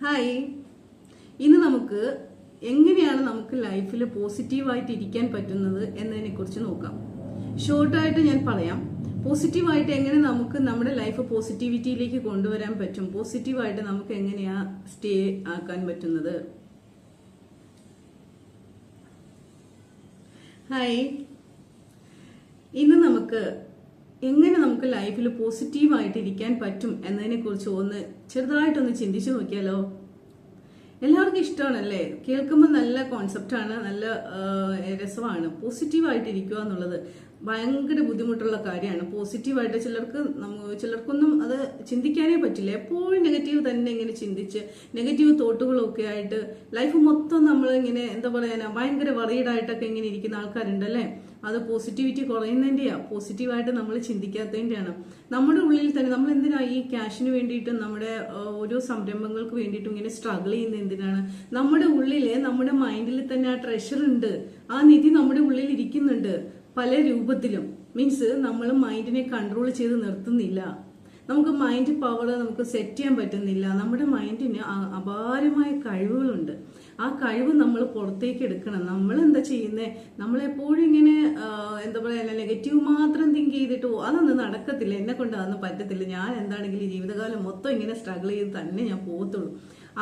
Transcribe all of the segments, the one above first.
Hi, ഇന്ന് നമുക്ക് എങ്ങനെയാണ് നമുക്ക് ലൈഫിൽ പോസിറ്റീവായിട്ട് ഇരിക്കാൻ പറ്റുന്നത് എന്നതിനെ കുറിച്ച് നോക്കാം. ഷോർട്ടായിട്ട് ഞാൻ പറയാം. പോസിറ്റീവായിട്ട് എങ്ങനെ നമുക്ക് നമ്മുടെ ലൈഫ് പോസിറ്റിവിറ്റിയിലേക്ക് കൊണ്ടുവരാൻ പറ്റും, പോസിറ്റീവായിട്ട് നമുക്ക് എങ്ങനെയാ സ്റ്റേ ആക്കാൻ പറ്റുന്നത്. ഹായ്, ഇന്ന് നമുക്ക് എങ്ങനെ നമുക്ക് ലൈഫിൽ പോസിറ്റീവായിട്ട് ഇരിക്കാൻ പറ്റും എന്നതിനെ കുറിച്ച് ചെറുതായിട്ടൊന്ന് ചിന്തിച്ചു നോക്കിയാലോ. എല്ലാവർക്കും ഇഷ്ടമാണല്ലേ, കേൾക്കുമ്പോൾ നല്ല കോൺസെപ്റ്റാണ്, നല്ല രസമാണ്. പോസിറ്റീവായിട്ട് ഇരിക്കുക എന്നുള്ളത് ഭയങ്കര ബുദ്ധിമുട്ടുള്ള കാര്യമാണ്. പോസിറ്റീവായിട്ട് ചിലർക്കൊന്നും അത് ചിന്തിക്കാനേ പറ്റില്ല. എപ്പോഴും നെഗറ്റീവ് തന്നെ ഇങ്ങനെ ചിന്തിച്ച് നെഗറ്റീവ് തോട്ടുകളൊക്കെ ആയിട്ട് ലൈഫ് മൊത്തം നമ്മൾ ഇങ്ങനെ എന്താ പറയാനാ ഭയങ്കര വറീഡായിട്ടൊക്കെ ഇങ്ങനെ ഇരിക്കുന്ന ആൾക്കാരുണ്ടല്ലേ. അത് പോസിറ്റിവിറ്റി കുറയുന്നതിൻ്റെയാ, പോസിറ്റീവായിട്ട് നമ്മൾ ചിന്തിക്കാത്തതിൻ്റെയാണ്. നമ്മുടെ ഉള്ളിൽ തന്നെ നമ്മൾ എന്തിനാ ഈ ക്യാഷിന് വേണ്ടിയിട്ടും നമ്മുടെ ഓരോ സംരംഭങ്ങൾക്ക് വേണ്ടിയിട്ടും ഇങ്ങനെ സ്ട്രഗിൾ ചെയ്യുന്നത് എന്തിനാണ്? നമ്മുടെ ഉള്ളില് നമ്മുടെ മൈൻഡിൽ തന്നെ ആ ട്രഷർ ഉണ്ട്, ആ നിധി നമ്മുടെ ഉള്ളിൽ ഇരിക്കുന്നുണ്ട് പല രൂപത്തിലും. മീൻസ് നമ്മൾ മൈൻഡിനെ കൺട്രോൾ ചെയ്ത് നിർത്തുന്നില്ല, നമുക്ക് മൈൻഡ് പവർ നമുക്ക് സെറ്റ് ചെയ്യാൻ പറ്റുന്നില്ല. നമ്മുടെ മൈൻഡിന് അപാരമായ കഴിവുകളുണ്ട്. ആ കഴിവ് നമ്മൾ പുറത്തേക്ക് എടുക്കണം. നമ്മൾ എന്താ ചെയ്യുന്നത്, നമ്മളെപ്പോഴും ഇങ്ങനെ എന്താ പറയുക നെഗറ്റീവ് മാത്രം തിങ്ക് ചെയ്തിട്ട് അതൊന്നും നടക്കത്തില്ല, എന്നെ കൊണ്ട് അതൊന്നും പറ്റത്തില്ല, ഞാൻ എന്താണെങ്കിലും ജീവിതകാലം മൊത്തം ഇങ്ങനെ സ്ട്രഗിൾ ചെയ്ത് തന്നെ ഞാൻ പോകത്തുള്ളൂ.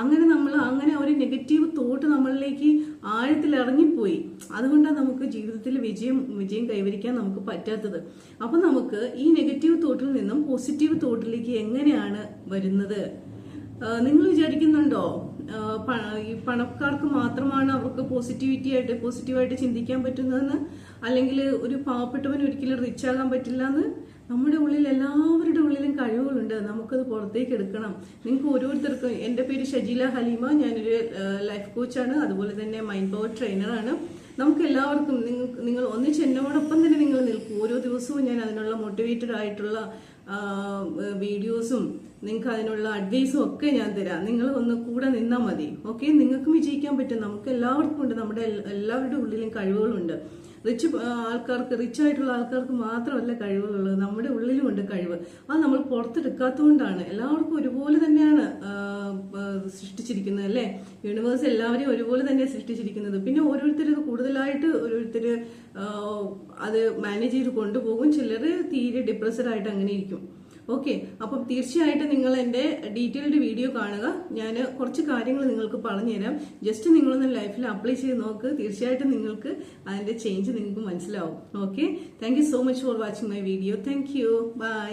അങ്ങനെ ഒരു നെഗറ്റീവ് തോട്ട് നമ്മളിലേക്ക് ആഴത്തിൽ ഇറങ്ങിപ്പോയി. അതുകൊണ്ടാണ് നമുക്ക് ജീവിതത്തിൽ വിജയം കൈവരിക്കാൻ നമുക്ക് പറ്റാത്തത്. അപ്പൊ നമുക്ക് ഈ നെഗറ്റീവ് തോട്ടിൽ നിന്നും പോസിറ്റീവ് തോട്ടിലേക്ക് എങ്ങനെയാണ് വരുന്നത്? നിങ്ങൾ വിചാരിക്കുന്നുണ്ടോ ഈ പണക്കാർക്ക് മാത്രമാണ് അവർക്ക് പോസിറ്റീവായിട്ട് ചിന്തിക്കാൻ പറ്റുന്നതെന്ന്, അല്ലെങ്കിൽ ഒരു പാവപ്പെട്ടവന് ഒരിക്കലും റിച്ച് ആകാൻ പറ്റില്ല എന്ന്? നമ്മുടെ ഉള്ളിൽ എല്ലാവരുടെ ഉള്ളിലും കഴിവുകളുണ്ട്, നമുക്കത് പുറത്തേക്ക് എടുക്കണം. നിങ്ങൾക്ക് ഓരോരുത്തർക്കും, എൻ്റെ പേര് ഷജീല ഹലീമ, ഞാനൊരു ലൈഫ് കോച്ചാണ്, അതുപോലെ തന്നെ മൈൻഡ് പവർ ട്രെയിനറാണ്. നമുക്ക് എല്ലാവർക്കും നിങ്ങൾ ഒന്നിച്ച് എന്നോടൊപ്പം തന്നെ നിങ്ങൾ നിൽക്കും. ഓരോ ദിവസവും ഞാൻ അതിനുള്ള മോട്ടിവേറ്റഡ് ആയിട്ടുള്ള വീഡിയോസും നിങ്ങൾക്ക് അതിനുള്ള അഡ്വൈസും ഒക്കെ ഞാൻ തരാം. നിങ്ങൾ ഒന്ന് കൂടെ നിന്നാൽ മതി. ഓക്കെ, നിങ്ങൾക്കും വിജയിക്കാൻ പറ്റും. നമുക്ക് എല്ലാവർക്കും ഉണ്ട്, നമ്മുടെ എല്ലാവരുടെ ഉള്ളിലും കഴിവുകളുണ്ട്. റിച്ച് ആയിട്ടുള്ള ആൾക്കാർക്ക് മാത്രമല്ല കഴിവുകളുള്ളത്, നമ്മുടെ ഉള്ളിലും ഉണ്ട് കഴിവ്. അത് നമ്മൾ പുറത്തെടുക്കാത്തതുകൊണ്ടാണ്. എല്ലാവർക്കും ഒരുപോലെ തന്നെയാണ് സൃഷ്ടിച്ചിരിക്കുന്നത് അല്ലേ. യൂണിവേഴ്സ് എല്ലാവരെയും ഒരുപോലെ തന്നെയാണ് സൃഷ്ടിച്ചിരിക്കുന്നത്. പിന്നെ ഓരോരുത്തരും കൂടുതലായിട്ട് അത് മാനേജ് ചെയ്ത് കൊണ്ടുപോകും. ചിലർ തീരെ ഡിപ്രസ്ഡ് ആയിട്ട് അങ്ങനെ ഇരിക്കും. ഓക്കെ, അപ്പം തീർച്ചയായിട്ടും നിങ്ങൾ എൻ്റെ ഡീറ്റെയിൽഡ് വീഡിയോ കാണുക. ഞാൻ കുറച്ച് കാര്യങ്ങൾ നിങ്ങൾക്ക് പറഞ്ഞുതരാം. ജസ്റ്റ് നിങ്ങളൊന്ന് ലൈഫിൽ അപ്ലൈ ചെയ്ത് നോക്ക്. തീർച്ചയായിട്ടും നിങ്ങൾക്ക് അതിൻ്റെ ചേഞ്ച് നിങ്ങൾക്ക് മനസ്സിലാവും. Okay, thank you so much for watching my video. Thank you, by.